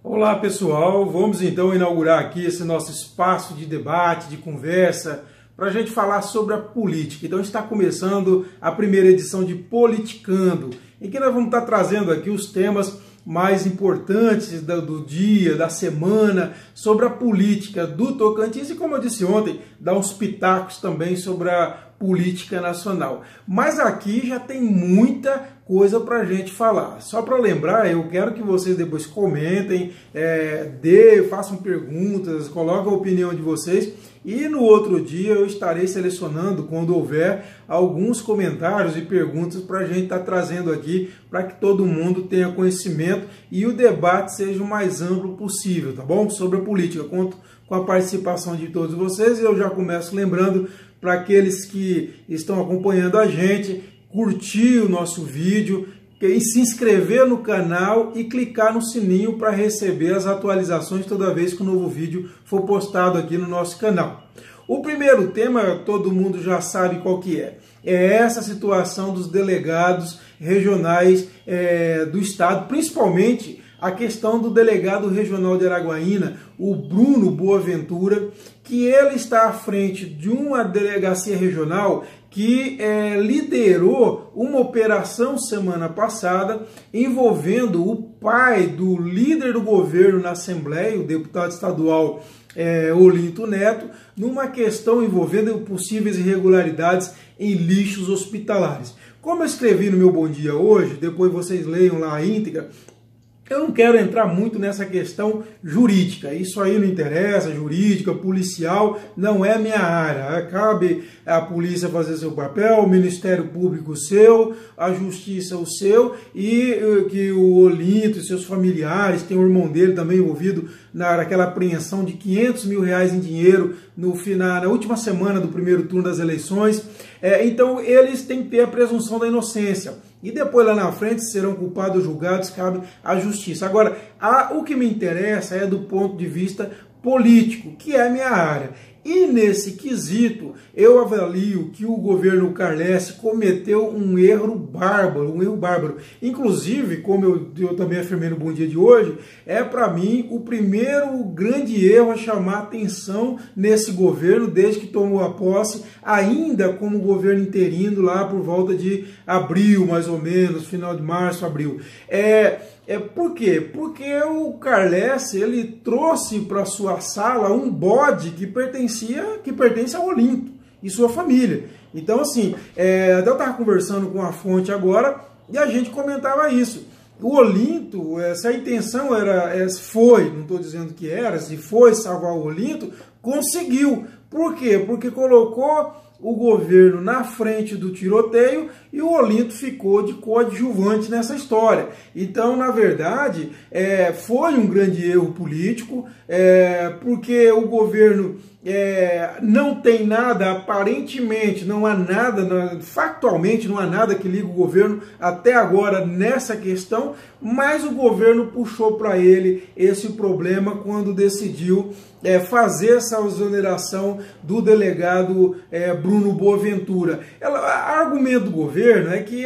Olá pessoal, vamos então inaugurar aqui esse nosso espaço de debate, de conversa, para a gente falar sobre a política. Então está começando a primeira edição de Politicando, em que nós vamos estar trazendo aqui os temas mais importantes do dia, da semana, sobre a política do Tocantins e, como eu disse ontem, dar uns pitacos também sobre a política nacional. Mas aqui já tem muita coisa para a gente falar. Só para lembrar, eu quero que vocês depois comentem, façam perguntas, coloquem a opinião de vocês e no outro dia eu estarei selecionando, quando houver, alguns comentários e perguntas para a gente estar trazendo aqui para que todo mundo tenha conhecimento e o debate seja o mais amplo possível, tá bom? Sobre a política. Conto com a participação de todos vocês e eu já começo lembrando para aqueles que estão acompanhando a gente, curtir o nosso vídeo, e se inscrever no canal e clicar no sininho para receber as atualizações toda vez que um novo vídeo for postado aqui no nosso canal. O primeiro tema, todo mundo já sabe qual que é. É essa situação dos delegados regionais do estado, principalmente a questão do delegado regional de Araguaína, o Bruno Boaventura, que ele está à frente de uma delegacia regional que liderou uma operação semana passada envolvendo o pai do líder do governo na Assembleia, o deputado estadual Olinto Neto, numa questão envolvendo possíveis irregularidades em lixos hospitalares. Como eu escrevi no meu Bom Dia hoje, depois vocês leiam lá a íntegra, eu não quero entrar muito nessa questão jurídica, isso aí não interessa, jurídica, policial, não é a minha área. Cabe a polícia fazer seu papel, o Ministério Público o seu, a Justiça o seu, e que o Olinto e seus familiares, tem o irmão dele também envolvido naquela apreensão de R$500 mil em dinheiro na última semana do primeiro turno das eleições. Então eles têm que ter a presunção da inocência. E depois lá na frente serão culpados ou julgados, cabe à justiça. Agora, o que me interessa é do ponto de vista político, que é a minha área. E nesse quesito, eu avalio que o governo Carles cometeu um erro bárbaro. Inclusive, como eu também afirmei no Bom Dia de hoje, para mim o primeiro grande erro a chamar atenção nesse governo, desde que tomou a posse, ainda como governo interino, lá por volta de abril, mais ou menos, final de março, abril. Por quê? Porque o Carles, ele trouxe para sua sala um bode que pertence ao Olinto e sua família. Então, assim, até eu estava conversando com a fonte agora e a gente comentava isso. O Olinto, se a intenção foi, não estou dizendo que era, se foi salvar o Olinto, conseguiu. Por quê? Porque colocou o governo na frente do tiroteio e o Olinto ficou de coadjuvante nessa história. Então, na verdade, foi um grande erro político, porque o governo não tem nada, aparentemente, não há nada, factualmente não há nada que liga o governo até agora nessa questão, mas o governo puxou para ele esse problema quando decidiu fazer essa exoneração do delegado Bruno Boaventura. O argumento do governo é que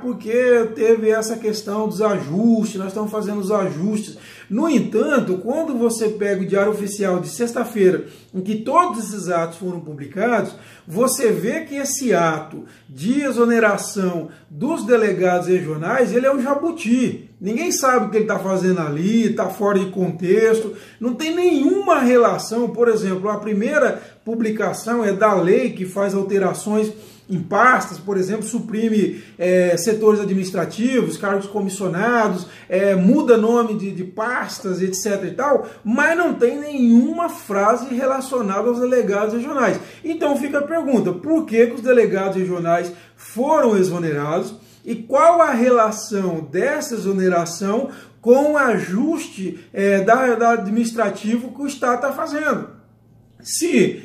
porque teve essa questão dos ajustes, nós estamos fazendo os ajustes. No entanto, quando você pega o Diário Oficial de sexta-feira, em que todos esses atos foram publicados, você vê que esse ato de exoneração dos delegados regionais, ele é um jabuti. Ninguém sabe o que ele está fazendo ali, está fora de contexto, não tem nenhuma relação. Por exemplo, a primeira publicação é da lei que faz alterações em pastas, por exemplo, suprime setores administrativos, cargos comissionados, muda nome de pastas, etc. e tal, mas não tem nenhuma frase relacionada aos delegados regionais. Então fica a pergunta, por que os delegados regionais foram exonerados e qual a relação dessa exoneração com o ajuste da administrativo que o Estado está fazendo? Se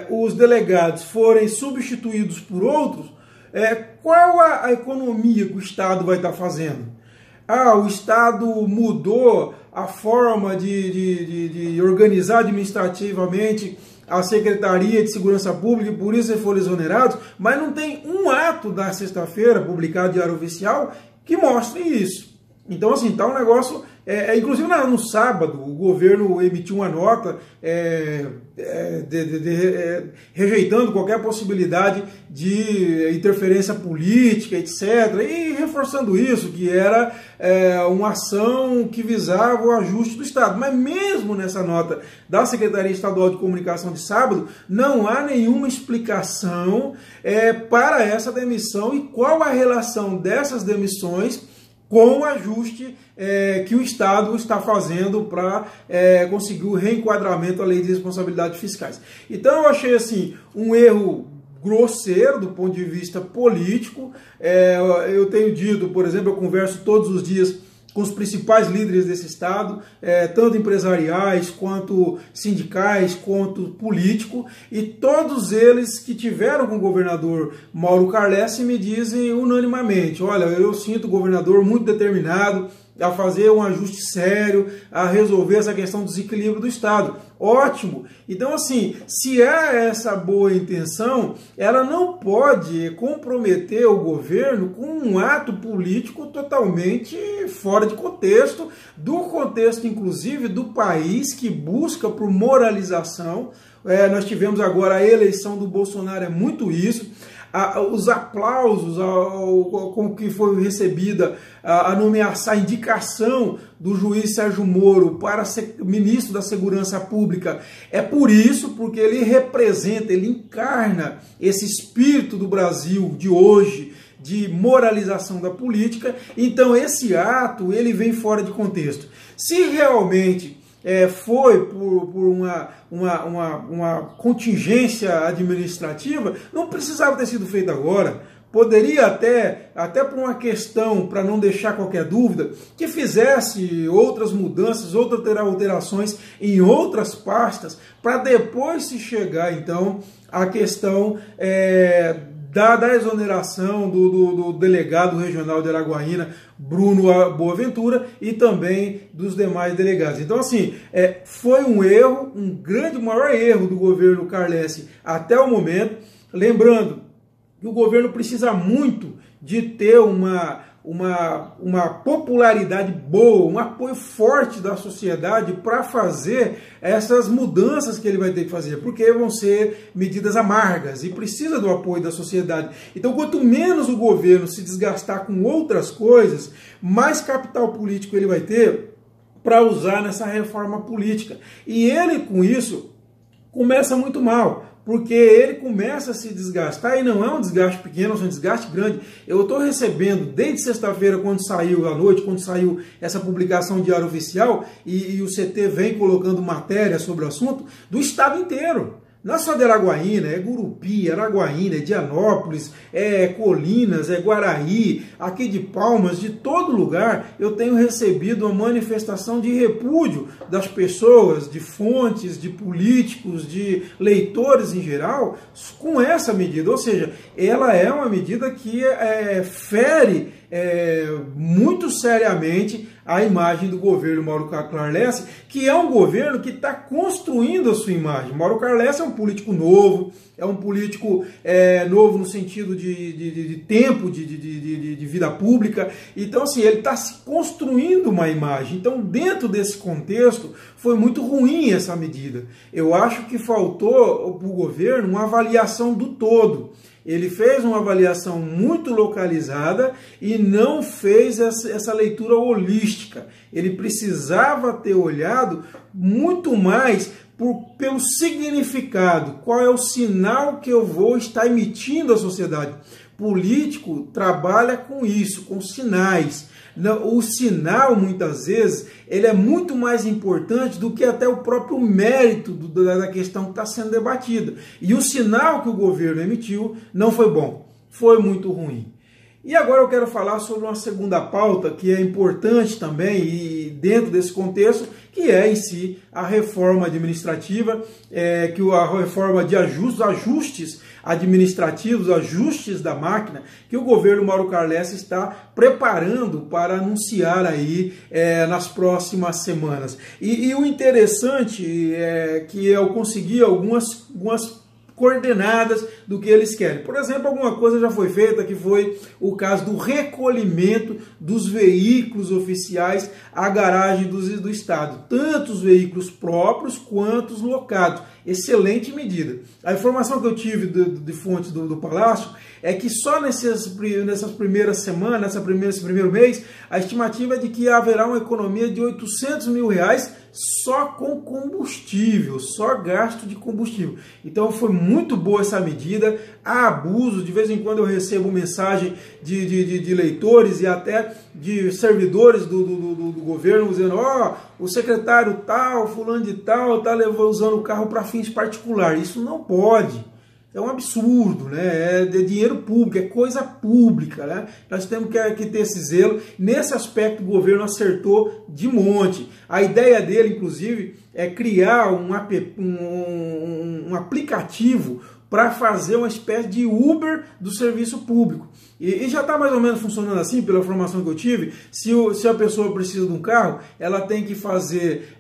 os delegados forem substituídos por outros, qual a economia que o Estado vai estar fazendo? O Estado mudou a forma de organizar administrativamente a Secretaria de Segurança Pública e por isso eles foram exonerados, mas não tem um ato da sexta-feira publicado no Diário Oficial que mostre isso. Então, assim, tá um negócio Inclusive no sábado, o governo emitiu uma nota rejeitando qualquer possibilidade de interferência política, etc. E reforçando isso, que era uma ação que visava o ajuste do Estado. Mas mesmo nessa nota da Secretaria Estadual de Comunicação de sábado, não há nenhuma explicação para essa demissão e qual a relação dessas demissões com o ajuste que o Estado está fazendo para conseguir o reenquadramento à lei de responsabilidades fiscais. Então eu achei assim um erro grosseiro do ponto de vista político. Eu tenho dito, por exemplo, eu converso todos os dias com os principais líderes desse Estado, tanto empresariais, quanto sindicais, quanto político, e todos eles que tiveram com o governador Mauro Carlesse me dizem unanimamente: olha, eu sinto o governador muito determinado a fazer um ajuste sério, a resolver essa questão do desequilíbrio do Estado. Ótimo! Então, assim, se há essa boa intenção, ela não pode comprometer o governo com um ato político totalmente fora de contexto, do contexto, inclusive, do país que busca por moralização. Nós tivemos agora a eleição do Bolsonaro, é muito isso. Os aplausos com que foi recebida a indicação do juiz Sérgio Moro para ser ministro da Segurança Pública, é por isso, porque ele representa, ele encarna esse espírito do Brasil de hoje, de moralização da política. Então esse ato ele vem fora de contexto. Se realmente foi por uma contingência administrativa, não precisava ter sido feito agora. Poderia até por uma questão, para não deixar qualquer dúvida, que fizesse outras mudanças, outras alterações em outras pastas, para depois se chegar, então, à questão da exoneração do delegado regional de Araguaína, Bruno Boaventura, e também dos demais delegados. Então, assim, foi um erro, o maior erro do governo Carlesse até o momento. Lembrando que o governo precisa muito de ter uma popularidade boa, um apoio forte da sociedade para fazer essas mudanças que ele vai ter que fazer, porque vão ser medidas amargas e precisa do apoio da sociedade. Então, quanto menos o governo se desgastar com outras coisas, mais capital político ele vai ter para usar nessa reforma política. E ele, com isso, começa muito mal, porque ele começa a se desgastar, e não é um desgaste pequeno, é um desgaste grande. Eu estou recebendo, desde sexta-feira, quando saiu à noite, quando saiu essa publicação de Diário Oficial, e o CT vem colocando matéria sobre o assunto, do estado inteiro. Não é só de Araguaína, é Gurupi, Araguaína, é Dianópolis, é Colinas, é Guaraí, aqui de Palmas, de todo lugar eu tenho recebido uma manifestação de repúdio das pessoas, de fontes, de políticos, de leitores em geral, com essa medida. Ou seja, ela é uma medida que fere muito seriamente a imagem do governo Mauro Carlesse, que é um governo que está construindo a sua imagem. Mauro Carlesse é um político novo, é um político novo no sentido de tempo de vida pública. Então, assim, ele está se construindo uma imagem. Então, dentro desse contexto, foi muito ruim essa medida. Eu acho que faltou para o governo uma avaliação do todo. Ele fez uma avaliação muito localizada e não fez essa leitura holística. Ele precisava ter olhado muito mais pelo significado. Qual é o sinal que eu vou estar emitindo à sociedade? Político trabalha com isso, com sinais. O sinal, muitas vezes, ele é muito mais importante do que até o próprio mérito da questão que está sendo debatida. E o sinal que o governo emitiu não foi bom, foi muito ruim. E agora eu quero falar sobre uma segunda pauta que é importante também, e dentro desse contexto, que é em si a reforma administrativa, a reforma de ajustes administrativos, ajustes da máquina, que o governo Mauro Carlesse está preparando para anunciar aí nas próximas semanas. E o interessante é que eu consegui algumas coordenadas do que eles querem. Por exemplo, alguma coisa já foi feita, que foi o caso do recolhimento dos veículos oficiais à garagem do Estado, tanto os veículos próprios quanto os locados. Excelente medida. A informação que eu tive de fontes do Palácio é que só nessas primeiras semanas, esse primeiro mês, a estimativa é de que haverá uma economia de R$800 mil só com combustível, só gasto de combustível. Então foi muito boa essa medida. Há abuso, de vez em quando eu recebo mensagem de leitores e até de servidores do governo dizendo: ó, o secretário tal, fulano de tal, está usando o carro para fins particulares. Isso não pode. É um absurdo, né? É dinheiro público, é coisa pública, né? Nós temos que ter esse zelo. Nesse aspecto, o governo acertou de monte. A ideia dele, inclusive, é criar um aplicativo para fazer uma espécie de Uber do serviço público. E já está mais ou menos funcionando assim, pela informação que eu tive. Se a pessoa precisa de um carro, ela tem que fazer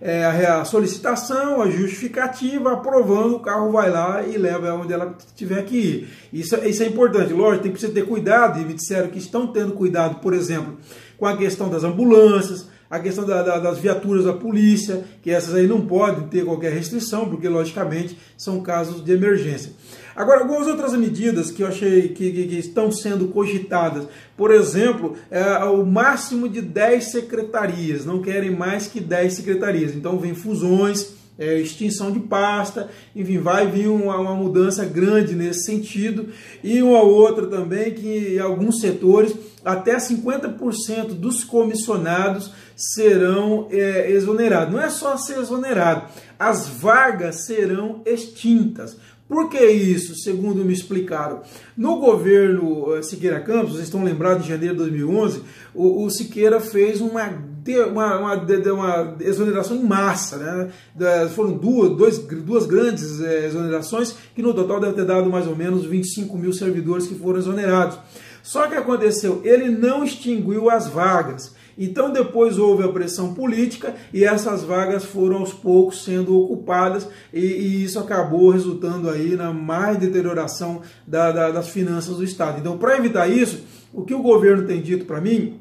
a solicitação, a justificativa, aprovando, o carro vai lá e leva onde ela tiver que ir. Isso é importante. Lógico, tem que ter cuidado, e me disseram que estão tendo cuidado, por exemplo, com a questão das ambulâncias, a questão das viaturas da polícia, que essas aí não podem ter qualquer restrição, porque, logicamente, são casos de emergência. Agora, algumas outras medidas que eu achei que estão sendo cogitadas, por exemplo, o máximo de 10 secretarias, não querem mais que 10 secretarias, então vem fusões, extinção de pasta, enfim, vai vir uma mudança grande nesse sentido, e uma outra também que em alguns setores até 50% dos comissionados serão exonerados. Não é só ser exonerado, as vagas serão extintas. Por que isso? Segundo me explicaram, no governo Siqueira Campos, vocês estão lembrados, em janeiro de 2011, o Siqueira fez uma exoneração em massa, né? Foram duas grandes exonerações, que no total deve ter dado mais ou menos 25 mil servidores que foram exonerados. Só que aconteceu, ele não extinguiu as vagas. Então depois houve a pressão política e essas vagas foram aos poucos sendo ocupadas e isso acabou resultando aí na mais deterioração das finanças do Estado. Então, para evitar isso, o que o governo tem dito para mim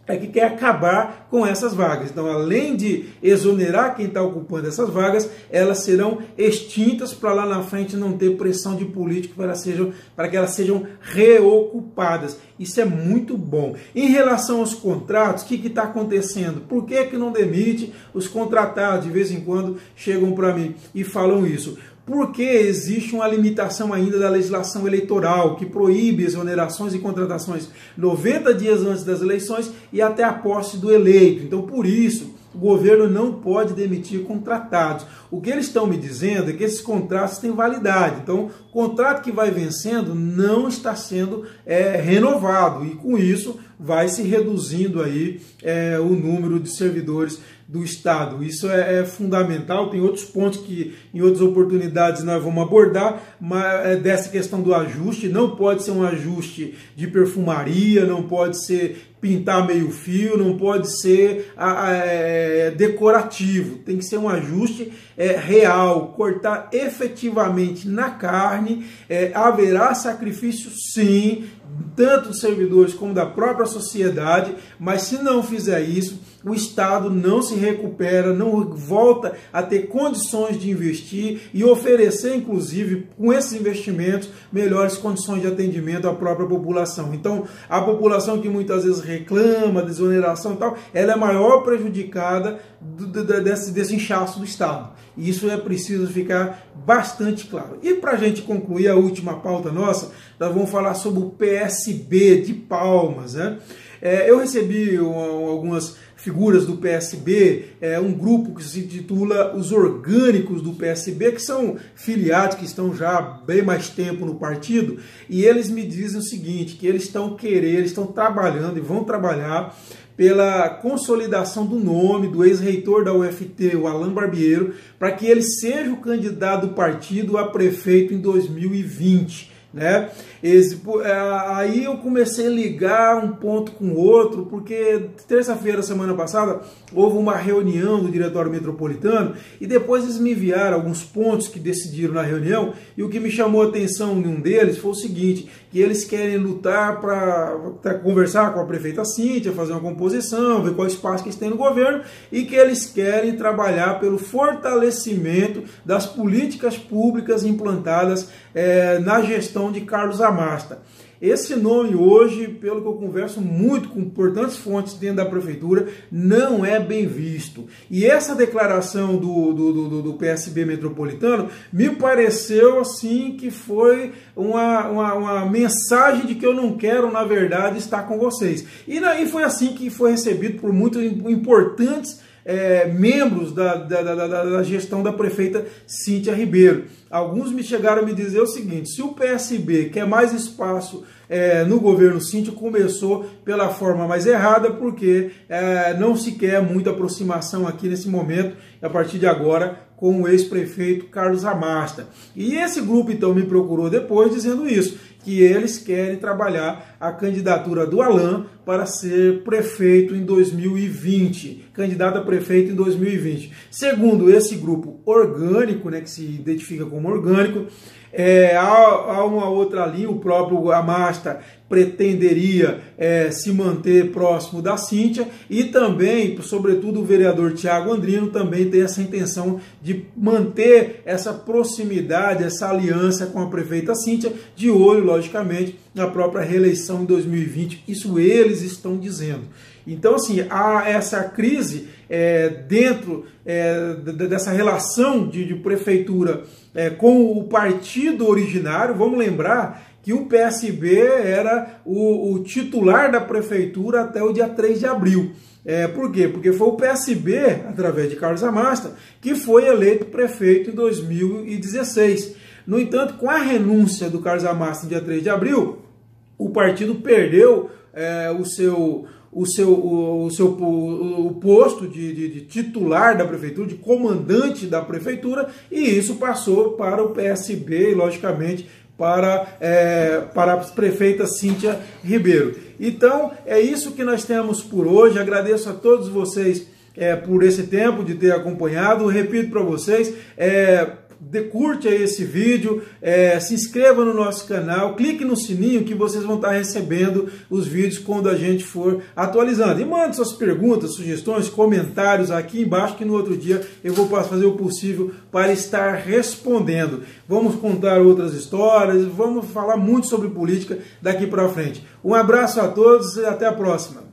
é que quer acabar com essas vagas. Então, além de exonerar quem está ocupando essas vagas, elas serão extintas para lá na frente não ter pressão de político para que elas sejam reocupadas. Isso é muito bom. Em relação aos contratos, o que está acontecendo? Por que não demite os contratados? De vez em quando chegam para mim e falam isso. Porque existe uma limitação ainda da legislação eleitoral que proíbe exonerações e contratações 90 dias antes das eleições e até a posse do eleito. Então, por isso, o governo não pode demitir contratados. O que eles estão me dizendo é que esses contratos têm validade. Então, o contrato que vai vencendo não está sendo renovado e, com isso, vai se reduzindo aí o número de servidores do Estado. Isso é fundamental. Tem outros pontos que em outras oportunidades nós vamos abordar, mas dessa questão do ajuste, não pode ser um ajuste de perfumaria, não pode ser pintar meio fio, não pode ser decorativo, tem que ser um ajuste real, cortar efetivamente na carne. Haverá sacrifício sim, tanto dos servidores como da própria sociedade, mas se não fizer isso, o Estado não se recupera, não volta a ter condições de investir e oferecer, inclusive, com esses investimentos, melhores condições de atendimento à própria população. Então, a população que muitas vezes reclama de exoneração e tal, ela é a maior prejudicada desse inchaço do Estado. E isso é preciso ficar bastante claro. E para a gente concluir a última pauta nossa, nós vamos falar sobre o PSB de Palmas, né? Eu recebi algumas figuras do PSB, um grupo que se intitula Os Orgânicos do PSB, que são filiados que estão já bem mais tempo no partido, e eles me dizem o seguinte, que eles estão trabalhando e vão trabalhar pela consolidação do nome do ex-reitor da UFT, o Alain Barbiero, para que ele seja o candidato do partido a prefeito em 2020. né? Aí eu comecei a ligar um ponto com o outro, porque terça-feira, semana passada, houve uma reunião do Diretório Metropolitano e depois eles me enviaram alguns pontos que decidiram na reunião, e o que me chamou a atenção em um deles foi o seguinte, que eles querem lutar para conversar com a prefeita Cíntia, fazer uma composição, ver qual espaço que eles têm no governo, e que eles querem trabalhar pelo fortalecimento das políticas públicas implantadas na gestão de Carlos Amasta. Esse nome hoje, pelo que eu converso muito com importantes fontes dentro da prefeitura, não é bem visto. E essa declaração do PSB metropolitano me pareceu assim que foi uma mensagem de que eu não quero, na verdade, estar com vocês. E daí foi assim que foi recebido por muitos importantes membros da gestão da prefeita Cíntia Ribeiro. Alguns me chegaram a me dizer o seguinte: se o PSB quer mais espaço no governo Cíntia, começou pela forma mais errada, porque não se quer muita aproximação aqui nesse momento, a partir de agora, com o ex-prefeito Carlos Amasta. E esse grupo então me procurou depois dizendo isso, que eles querem trabalhar a candidatura do Alan para ser prefeito em 2020, candidato a prefeito em 2020. Segundo esse grupo orgânico, né, que se identifica como orgânico, há uma outra linha, o próprio Amasta pretenderia se manter próximo da Cíntia, e também, sobretudo, o vereador Thiago Andrino também tem essa intenção de manter essa proximidade, essa aliança com a prefeita Cíntia, de olho, logicamente, na própria reeleição em 2020. Isso eles estão dizendo. Então, assim, há essa crise dentro dessa relação de prefeitura com o partido originário. Vamos lembrar que o PSB era o titular da prefeitura até o dia 3 de abril. Por quê? Porque foi o PSB, através de Carlos Amasta, que foi eleito prefeito em 2016. No entanto, com a renúncia do Carlos Amasta no dia 3 de abril, o partido perdeu o posto de titular da prefeitura, de comandante da prefeitura, e isso passou para o PSB e, logicamente, para a prefeita Cíntia Ribeiro. Então, é isso que nós temos por hoje. Agradeço a todos vocês por esse tempo de ter acompanhado. Repito para vocês, curte aí esse vídeo, se inscreva no nosso canal, clique no sininho que vocês vão estar recebendo os vídeos quando a gente for atualizando. E mande suas perguntas, sugestões, comentários aqui embaixo, que no outro dia eu vou fazer o possível para estar respondendo. Vamos contar outras histórias, vamos falar muito sobre política daqui para frente. Um abraço a todos e até a próxima.